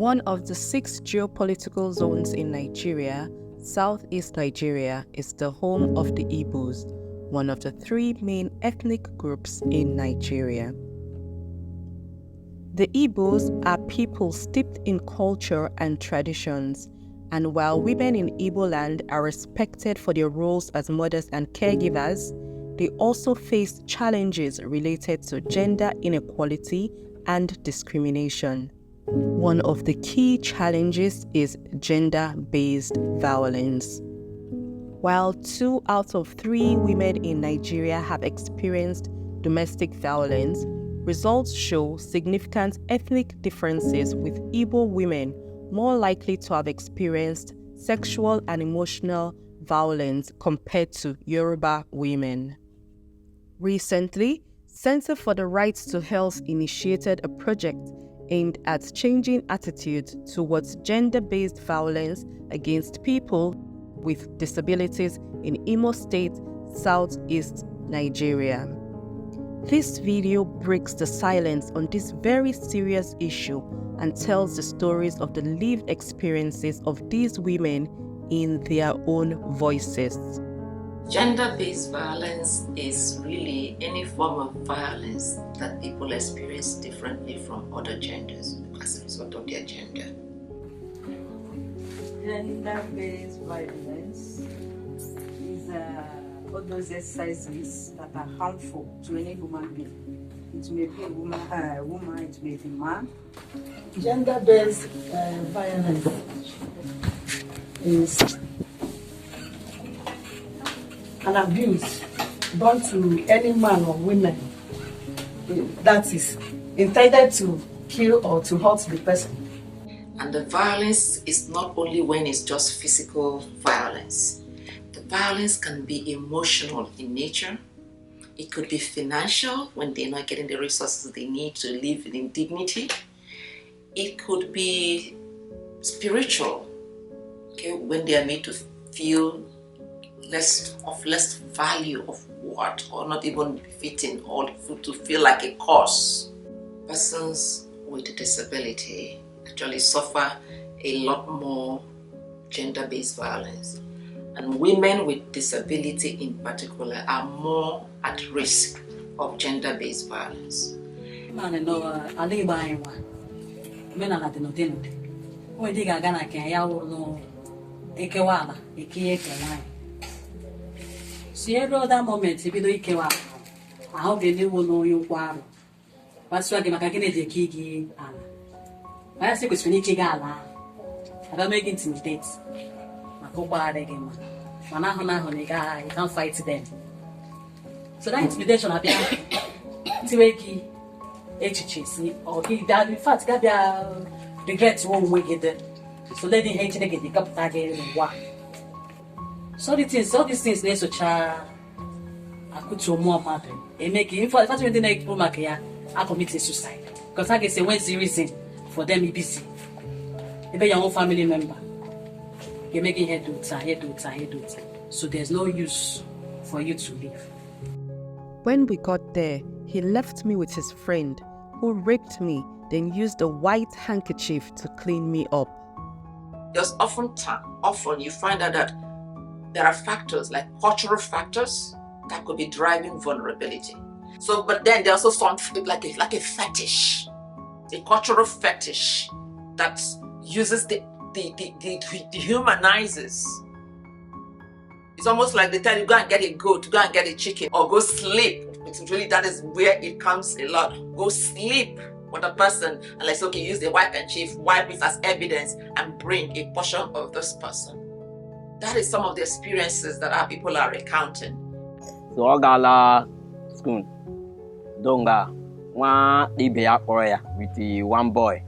One of the 6 geopolitical zones in Nigeria, Southeast Nigeria is the home of the Igbos, one of the 3 main ethnic groups in Nigeria. The Igbos are people steeped in culture and traditions, and while women in Igbo land are respected for their roles as mothers and caregivers, they also face challenges related to gender inequality and discrimination. One of the key challenges is gender-based violence. While 2 out of 3 women in Nigeria have experienced domestic violence, results show significant ethnic differences, with Igbo women more likely to have experienced sexual and emotional violence compared to Yoruba women. Recently, Center for the Right to Health initiated a project aimed at changing attitudes towards gender-based violence against people with disabilities in Imo State, Southeast Nigeria. This video breaks the silence on this very serious issue and tells the stories of the lived experiences of these women in their own voices. Gender-based violence is really any form of violence that people experience differently from other genders as a result of their gender. Gender-based violence is all those exercises that are harmful to any human being. It may be a woman, it may be a man. Gender-based violence is an abuse done to any man or woman that is intended to kill or to hurt the person. And the violence is not only when it's just physical violence. The violence can be emotional in nature. It could be financial when they're not getting the resources they need to live in dignity. It could be spiritual, okay, when they are made to feel less value of what, or not even fitting, or to feel like a cause. Persons with disability actually suffer a lot more gender-based violence, and women with disability in particular are more at risk of gender-based violence. So every other moment, if you don't care, I hope they will know you quarrel. But so I can make it a key. I say, because when you gala, I don't make intimidate. I go bad again. You can't fight them. So that intimidation, I be Tiweki, HHC, or that in fact, Gabia regrets won't make it. So let the hate get the cup again and walk. So all these things need to try. I could show more matter. And make it. In fact, when the next woman I commit suicide because I can say when's the reason for them EBC. Even your own family member, you're making head to it. So there's no use for you to live. When we got there, he left me with his friend, who raped me, then used a white handkerchief to clean me up. Just often you find out that there are factors like cultural factors that could be driving vulnerability. So, but then there's also something like a fetish, a cultural fetish that uses dehumanizes. It's almost like they tell you, go and get a goat, go and get a chicken, or go sleep. It's really, that is where it comes a lot. Go sleep with a person, and let's okay, use the wipe and chief, wipe it as evidence, and bring a portion of this person. That is some of the experiences that our people are recounting. So I got school. Donga, one DBA Korea with the one boy.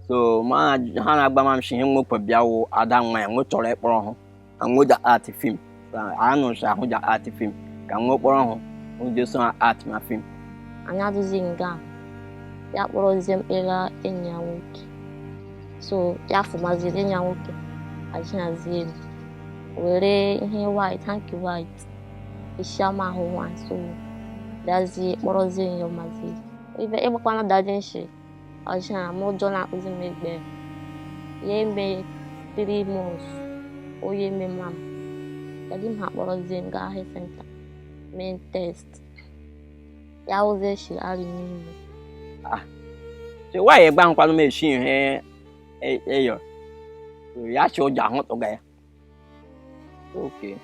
So my Hana Bamam Shim Biao Adam and Motore Bron and with the art film. I know Shahuja art film. Can go Bron who just saw art my film. Another zinga. That was them era in Yawoki. So Yafu Mazil in Yawoki. I can't see. Were here white, thank you white. Ishama who wants so that's the Morozi in your mazzi. If ever one of that she, I shall more John up with me. Yeah, me 3 months. Oh, yeah, me mom. I didn't have one of them got health center. Main test. Yeah, I was there, she already knew me. So why you bang kwa machine here? Yo. So ya show ja hot okay. Okay.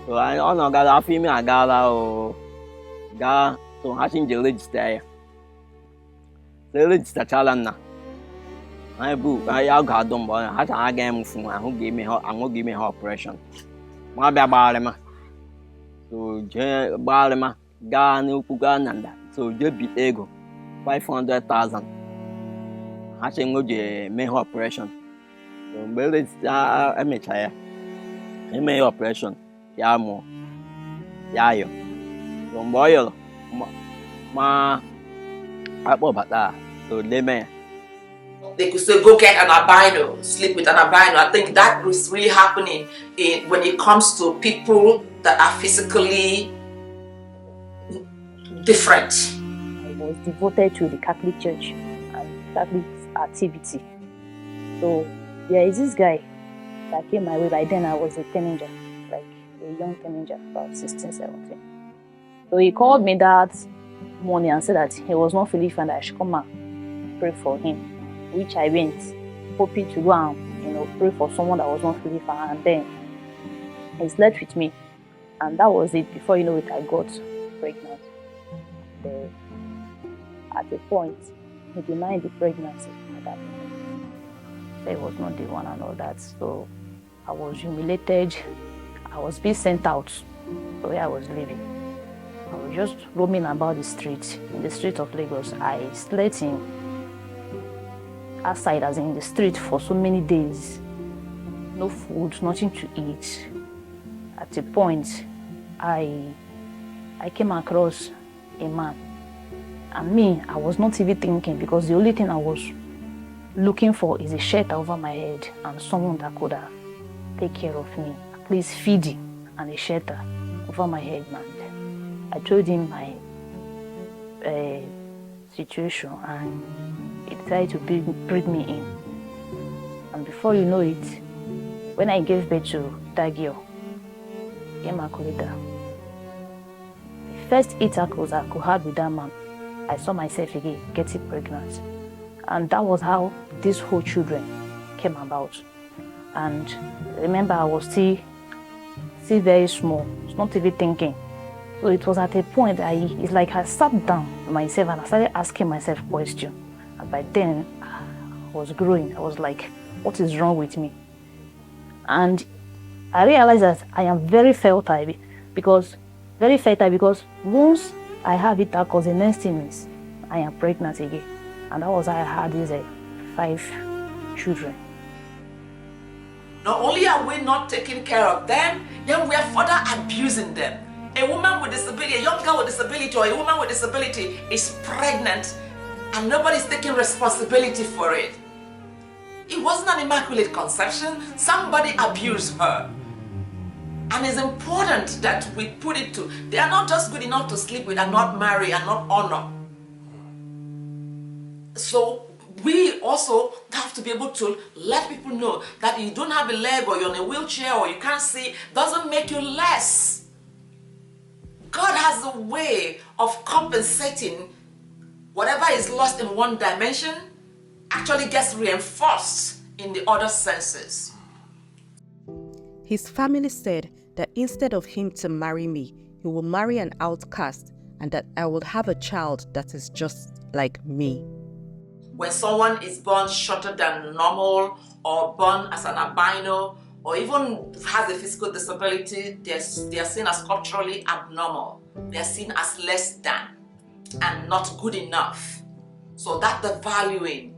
So I on ga female ga o ga so hashin je register. So register chalan na. I bu I ga don bo ha ta ga mu fun I give me her operation. Ma ba ba ma. So je ba ma ga ni ku ga nanda. So je bi ego 500,000. Hashin go je me her operation. So mgbe emecha ya eme operation ya mụ ya yo so mgbe ọ yọrọ ma akpọbata so leme ya. They could say, go get an albino, sleep with an albino. I think that is really happening when it comes to people that are physically different. I was devoted to the Catholic Church and Catholic activity. So there is this guy that came my way. By then I was a teenager, like a young teenager, about 16, 17. So he called me that morning and said that he was not feeling fine, that I should come and pray for him, which I went, hoping to go and pray for someone that was not feeling fine. And then he slept with me, and that was it. Before you know it, I got pregnant. At a point, he denied the pregnancy at that point. He was not the one and all that. So I was humiliated. I was being sent out to where I was living. I was just roaming about the street, in the street of Lagos. I slept outside, as in the street, for so many days. No food, nothing to eat. At a point, I came across a man. And me, I was not even thinking, because the only thing I was looking for is a shelter over my head and someone that could take care of me, at least feeding and a shelter over my head. And I told him my situation, and he decided to bring me in. And before you know it, when I gave birth to that girl, Immaculata, the first 8 circles I could have with that man, I saw myself again getting pregnant. And that was how these whole children came about. And remember, I was still very small, not even thinking. So it was at a point that it's like I sat down myself and I started asking myself questions. And by then, I was growing. I was like, what is wrong with me? And I realized that I am very fertile because once I have it, because the next thing is I am pregnant again. And that was how I had these 5 children. Not only are we not taking care of them, then we are further abusing them. A woman with disability, a young girl with disability, or a woman with disability is pregnant and nobody's taking responsibility for it. It wasn't an immaculate conception. Somebody abused her. And it's important that we put it to, they are not just good enough to sleep with and not marry and not honor. So we also have to be able to let people know that you don't have a leg, or you're in a wheelchair, or you can't see, doesn't make you less. God has a way of compensating whatever is lost in one dimension actually gets reinforced in the other senses. His family said that instead of him to marry me, he will marry an outcast, and that I will have a child that is just like me. When someone is born shorter than normal, or born as an albino, or even has a physical disability, they are seen as culturally abnormal. They are seen as less than and not good enough. So that the valuing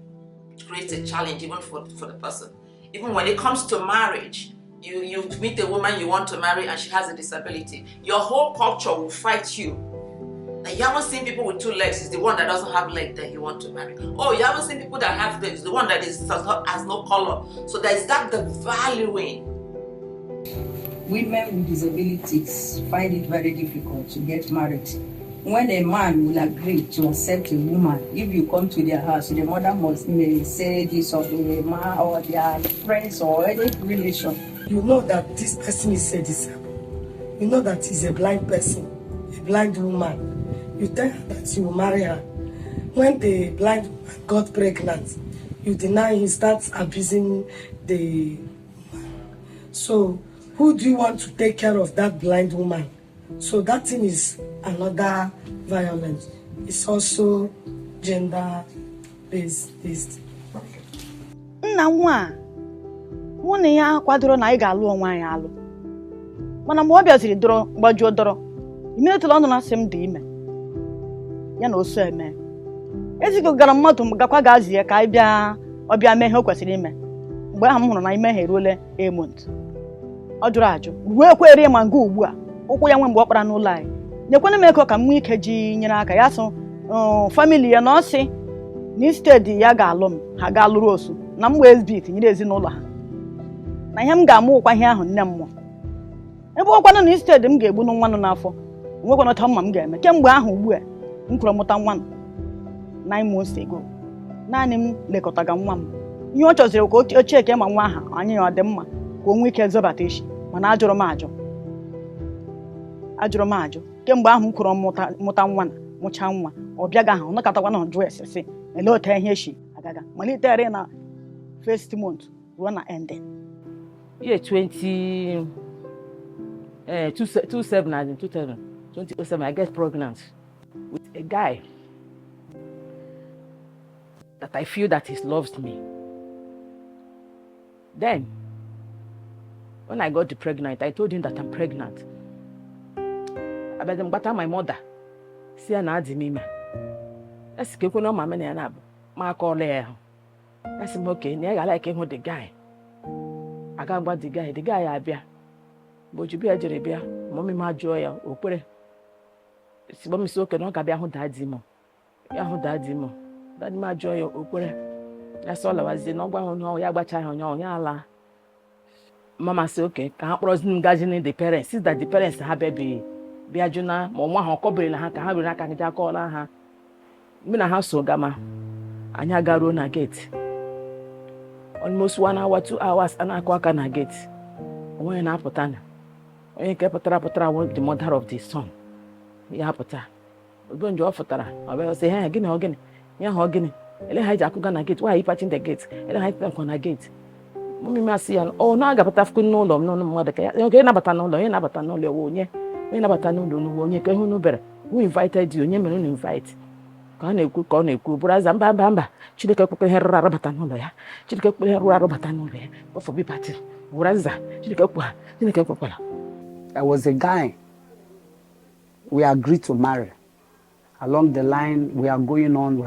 creates a challenge even for the person. Even when it comes to marriage, you meet a woman you want to marry and she has a disability, your whole culture will fight you. Now, you haven't seen people with 2 legs, it's the one that doesn't have legs that you want to marry. Oh, you haven't seen people that have legs, the one that has no color. So there's that the valuing. Women with disabilities find it very difficult to get married when a man will agree to accept a woman, if you come to their house, the mother may say this of the man or their friends or any relation. You know that this person is a disabled. You know that he's a blind person, a blind woman. You tell her that you will marry her. When the blind woman got pregnant, you deny he starts abusing the woman. So who do you want to take care of that blind woman? So that thing is another violence. It's also gender-based. Nna nwa mụ na ya kwadoro na anyị ga-alụ onwe anyị alụ. Mana mgbe ọ bịaziri dọrọ gbajuo dọrọ, imetụla ọnụ na-asị m dị ime. Ya na oso eme. Ezigbo gara mmadụ gakwa ga-azị ya ka anyị bịa ọ bịa mee ihe o kwesịrị ime. Mgbe ahụ m hụrụ na ime ha eruole emont. Ọ jụrụ ajụ. Wee kwere ma nga ugbu a. Ụkwụ ya nwe mgbe ọ kpara n'ụlọ anyị. Nyekwana m ego ka m nwee ike ji nyere aka ya sụ famili ya na ọ sị na instead ya ga-alụ m ha ga-alụrụ osu na m wee zbit nyere ezinụlọ ha. Na ihe m ga-amụ ụkwa ihe ahụ nne m mụọ. Ebe ọkwanụ na instead m ga-egbu nwa nọ n'afọ nwekwana ọta mma m ga-eme kemgbe ahụ ugbu a m kwuru mụta nwa 9 months ago. Naanị m lekọtaga nwa m. Ihe ọ chọziri ka o cheke ma nwa aha anyị ọ dị mma ka o nwee ike zọbata echi mana ajụrụ m ajụ kemgbe ahụ m kwuru mụta nwa na mụcha nwa ọ bịaga ahụ ọ nọkatakwa na jụ ese ele otu ihe echi agaga malitere na first month ruo na ending. Year 2007, I get pregnant with a guy that I feel that he loves me. Then, when I got pregnant, I told him that I'm pregnant. I bet him my mother. See an adimima. That's good no mamma and ab. My call there. That's him okay. I like him with the guy. I got about the guy I bear. But you be a jeribia, mommy my joy or put it. It's mommy so can not be a who died Zimo. Yahu died Zimo. That my joy or put it. That's all I was in. No one know Yabacha on your yala. Mama say okay, can't prosper gathering the parents. Since that the parents have baby. Biajuna, Mama Hokobri na ha ka ha na ka ja call ha. Me na ha so gama. Anya garo na gate. Almost 1 hour, 2 hours and akwaka na gate. When na putana. When ke putara want the mother of the son. Ya puta. Obo njo ofutara. Obo say hey gini ogini. Ya ho gini. Ele ha ja kuga na gate. Why are you patching the gate? Ele ha plan na gate. Mummy ma see an oh na ga pata fku no lo no mother ka. Okay na bata no lo, na bata no lo wo nye. When about who invited you? You invite. Can you brother Bamba? Chilika Rabatano, Chilika Rabatano, but for be party. Braza, Chilika. I was a guy. We agreed to marry. Along the line, we are going on.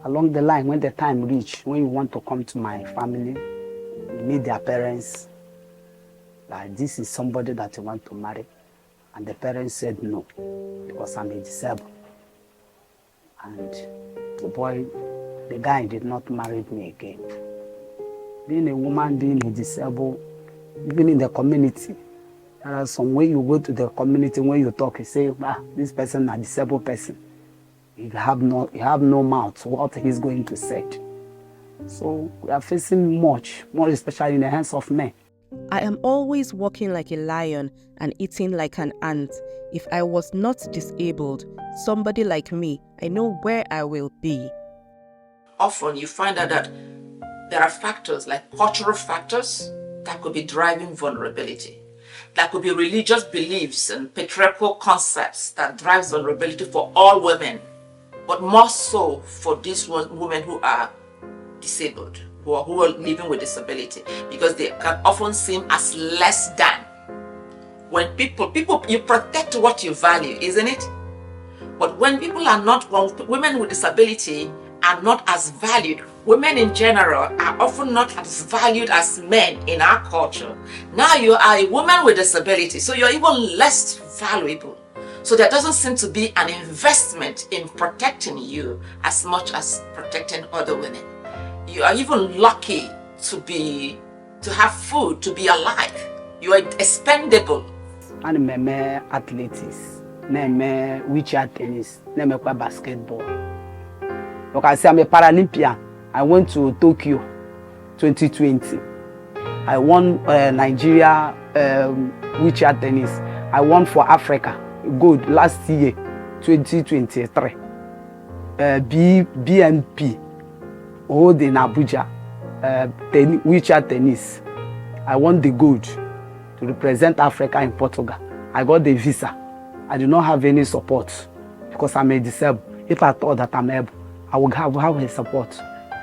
Along the line, when the time reached, when you want to come to my family, you meet their parents. Like this is somebody that you want to marry, and the parents said no because I'm a disabled. And the guy did not marry me again. Being a woman, being a disabled, even in the community, there are some way you go to the community when you talk, you say, this person is a disabled person. You have no mouth. What he's going to say. So we are facing much, more especially in the hands of men. I am always walking like a lion and eating like an ant. If I was not disabled, somebody like me, I know where I will be. Often you find out that there are factors like cultural factors that could be driving vulnerability. That could be religious beliefs and patriarchal concepts that drives vulnerability for all women, but more so for these women who are disabled. Who are living with disability, because they can often seem as less than. When people, you protect what you value, isn't it? But when women with disability are not as valued, women in general are often not as valued as men in our culture. Now you are a woman with disability, so you're even less valuable. So there doesn't seem to be an investment in protecting you as much as protecting other women. You are even lucky to have food, to be alive. You are expendable. And athletics. name wheelchair tennis, name basketball. Look, I say I'm a Paralympian. I went to Tokyo 2020. I won Nigeria wheelchair tennis. I won for Africa gold last year 2023. BNP hold in Abuja wheelchair tennis. I won the gold to represent Africa in Portugal. I got the visa. I do not have any support because I'm a disabled. If I thought that I'm able, I would have a support.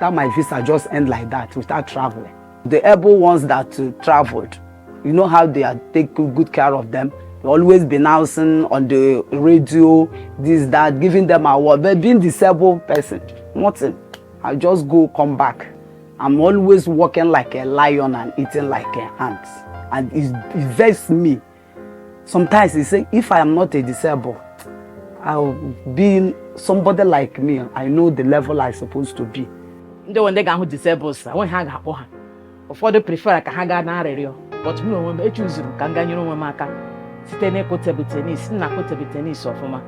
That my visa just end like that without traveling. The able ones that traveled, you know how they are take good care of them. They always be announcing on the radio, this, that, giving them award. But being disabled person, nothing. I just go, come back. I'm always walking like a lion and eating like a ant. And it vexes me. Sometimes they say, if I am not a disabled, I'll be somebody like me. I know the level I'm supposed to be. Ndị wonde ga ahụ disables, I ha ga-akpọ ha. Ụfọdụ prefer ka ha gaa na arịrịọ, but me onwe m echuzuru ka m ganyere onwe m aka site n'ịkụ table tennis, nna akụ table tennis ọfụma.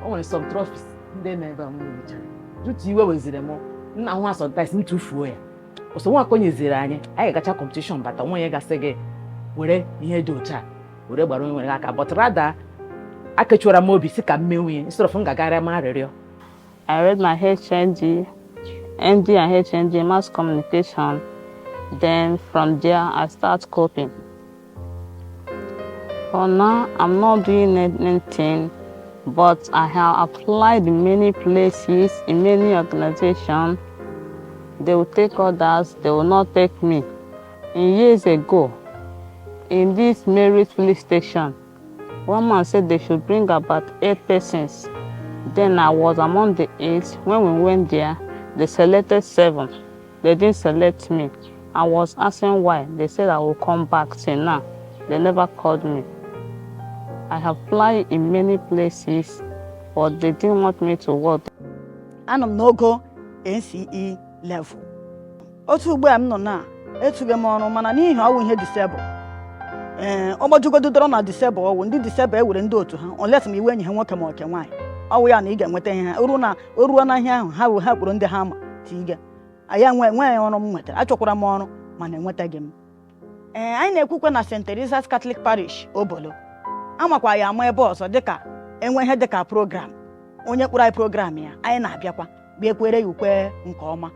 O nwere some trophies ndị na-ebe m nwechara. Tutu iwe wezire m, nna hụ sometimes m tufuo ya. Ọsọ nwa konyeziri anyị ga-agacha competition bata nwa ya gasị gị were ihe dị otu a, were gbara onwe aka, but rather akechụra m obi si ka m menwe instead of m gagara m arịrịọ. I read my HND, ND and HND, mass communication. Then from there, I start coping. For now, I'm not doing anything, but I have applied in many places, in many organizations. They will take others, they will not take me. Years ago, in this Mary's police station, one man said they should bring about 8 persons. Then I was among the 8. When we went there, they selected 7. They didn't select me. I was asking why. They said I will come back. Till now, they never called me. I have applied in many places, but they didn't want me to work. I'm no go NCE level. Otu ugbo am no na etuge m ọrụ mana n'ihi ọwụ ihe disable. Ọgbajugodo dọrọ na disable ọwụ ndị disable ewere ndị otu ha unless m iwe enyi ha nwoke ma oke nwaanyị. Ọwụ ya na ị ga-enweta ihe ha ruo na ihe ahụ ha kpụrụ ndị ha ma tiga. Aya nwe ọrụ m nwetara achọkwara m ọrụ mana enwetaghị m. Anyị na-ekwukwe na St. Teresa's Catholic Parish Obolo. Amakwa ya ama ebe ọzọ dịka enwe ihe dịka program. Onye kpụrụ anyị program ya anyị na-abịakwa bịa kwere ya ukwe nke ọma.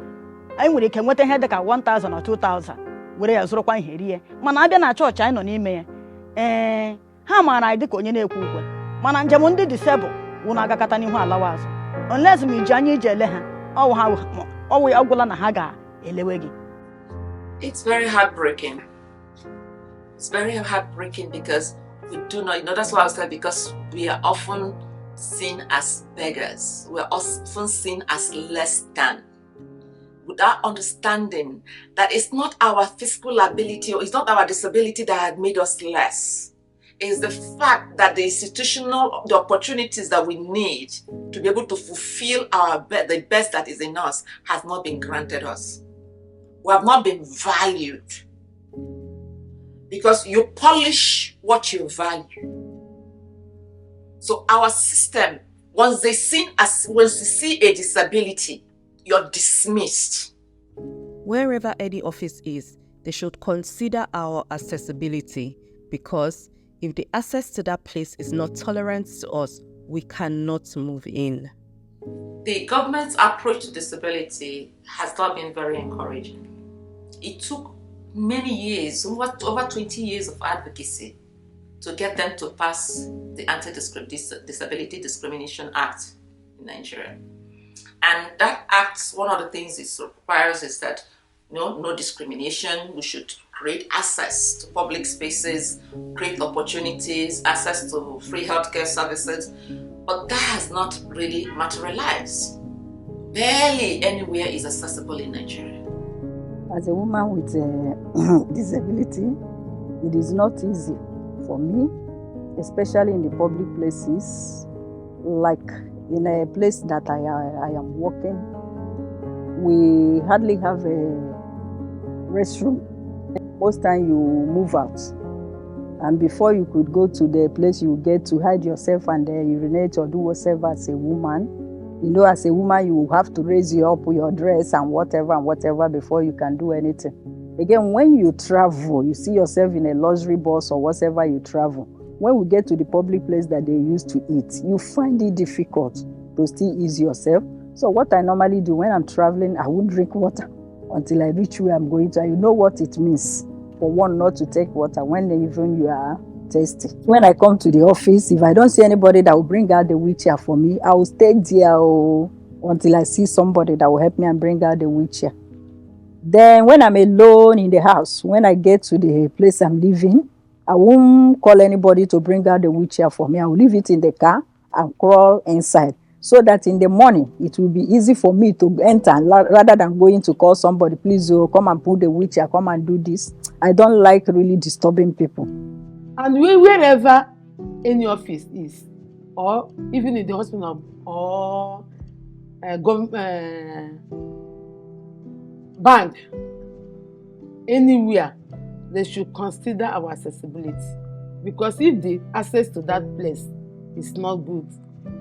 Anyị nwere ike nweta ihe dịka 1000 or 2000 were ya zụrụkwa ihe rie mana abịa na chọọchị anyị nọ n'ime ya ha maara anyị dịka onye na-ekwu ukwe mana njem ndị disable wụ na-agakọta n'ihu alawa azụ unless m iji anya ije ele ha ọwụ ya ọgwụla na ha ga-elewe gị. It's very heartbreaking. It's very heartbreaking because we do not, that's why I said, because we are often seen as beggars. We are often seen as less than. Without understanding that it's not our physical ability or it's not our disability that had made us less. It's the fact that the opportunities that we need to be able to fulfill the best that is in us has not been granted us. We have not been valued. Because you polish what you value. So our system, once they see a disability, you're dismissed. Wherever any office is, they should consider our accessibility, because if the access to that place is not tolerant to us, we cannot move in. The government's approach to disability has not been very encouraging. It took many years, over 20 years of advocacy to get them to pass the Anti-Disability Discrimination Act in Nigeria. And that act, one of the things it requires is that no discrimination. We should create access to public spaces, create opportunities, access to free healthcare services. But that has not really materialized. Barely anywhere is accessible in Nigeria. As a woman with a disability, it is not easy for me, especially in the public places, like in a place that I am working. We hardly have a restroom. Most time you move out And before you could go to the place you get to hide yourself and urinate or do whatever as a woman, you know, as a woman, you have to raise you up with your dress and whatever before you can do anything. Again, when you travel, you see yourself in a luxury bus or whatever you travel. When we get to the public place that they used to eat, you find it difficult to still ease yourself. So what I normally do when I'm traveling, I won't drink water until I reach where I'm going to. And you know what it means for one not to take water when even you are thirsty. When I come to the office, if I don't see anybody that will bring out the wheelchair for me, I will stay there until I see somebody that will help me and bring out the wheelchair. Then when I'm alone in the house, when I get to the place I'm living, I won't call anybody to bring out the wheelchair for me. I will leave it in the car and crawl inside, so that in the morning it will be easy for me to enter rather than going to call somebody, please come and put the wheelchair, come and do this. I don't like really disturbing people. And wherever any office is, or even in the hospital or bank, anywhere, they should consider our accessibility. Because if the access to that place is not good,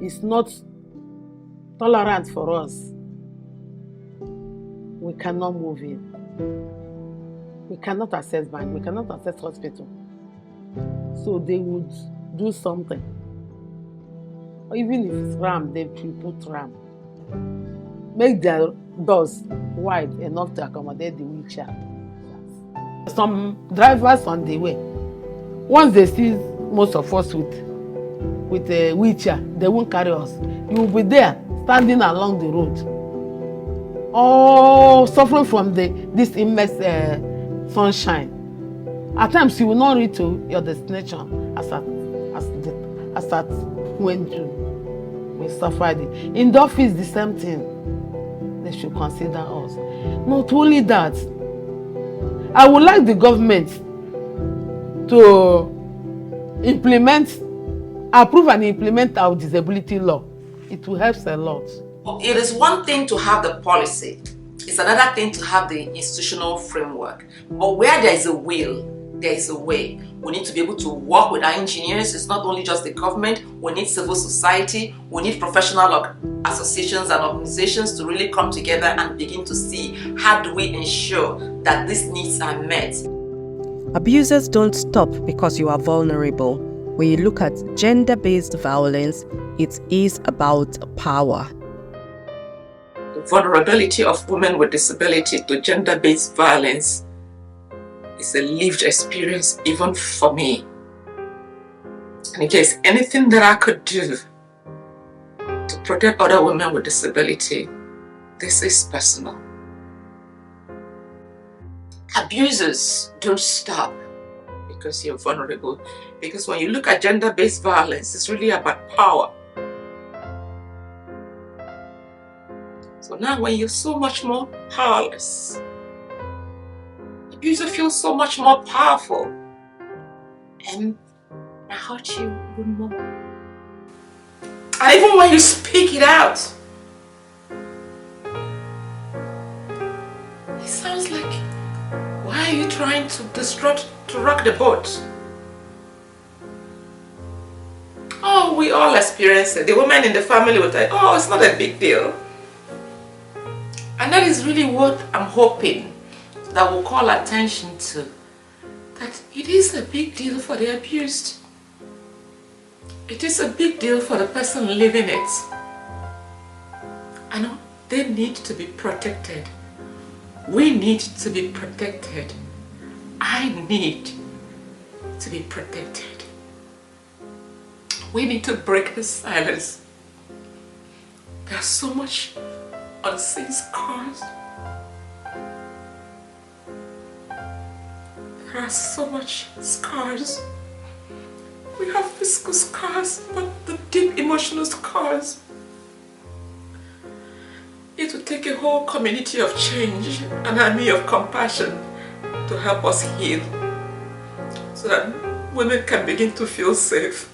it's not tolerant for us, we cannot move in. We cannot access bank, we cannot access hospital. So they would do something. Or even if it's ramp, they put ramp. Make their doors wide enough to accommodate the wheelchair. Some drivers on the way, once they see most of us with a wheelchair, they won't carry us. You will be there standing along the road, all suffering from this immense sunshine. At times you will not reach to your destination as at when we suffered it. In the office, the same thing. They should consider us. Not only that, I would like the government to approve and implement our disability law. It will help a lot. It is one thing to have the policy. It's another thing to have the institutional framework. But where there is a will, there is a way. We need to be able to work with our engineers. It's not only just the government. We need civil society. We need professional associations and organizations to really come together and begin to see how do we ensure that these needs are met. Abusers don't stop because you are vulnerable. When you look at gender-based violence, it is about power. The vulnerability of women with disability to gender-based violence is a lived experience even for me. And if there's anything that I could do to protect other women with disability, this is personal. Abusers don't stop because you're vulnerable. Because when you look at gender-based violence, it's really about power. So now when you're so much more powerless, abuser feels so much more powerful, and I hurt you even more. And even when you speak it out, it sounds like, why are you trying to rock the boat? Oh, we all experience it. The women in the family will say, oh, it's not a big deal. And that is really what I'm hoping that will call attention to, that it is a big deal for the abused. It is a big deal for the person living it. I know they need to be protected. We need to be protected. I need to be protected. We need to break the silence. There's so much unseen scars. There are so much scars. We have physical scars, but the deep emotional scars. It will take a whole community of change, an army of compassion to help us heal, so that women can begin to feel safe.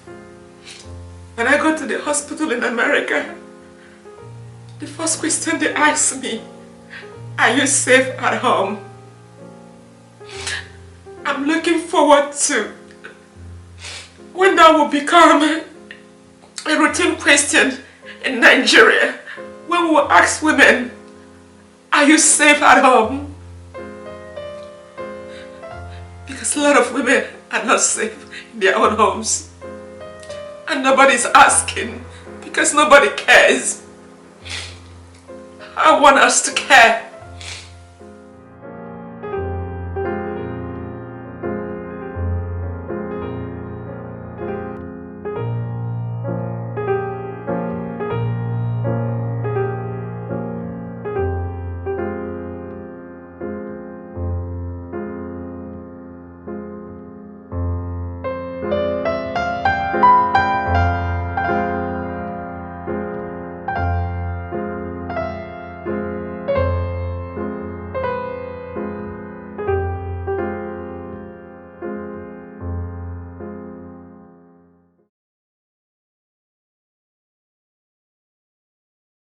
When I go to the hospital in America, the first question they ask me, are you safe at home? I'm looking forward to when that will become a routine question in Nigeria, when we will ask women, are you safe at home? Because a lot of women are not safe in their own homes. And nobody's asking because nobody cares. I want us to care.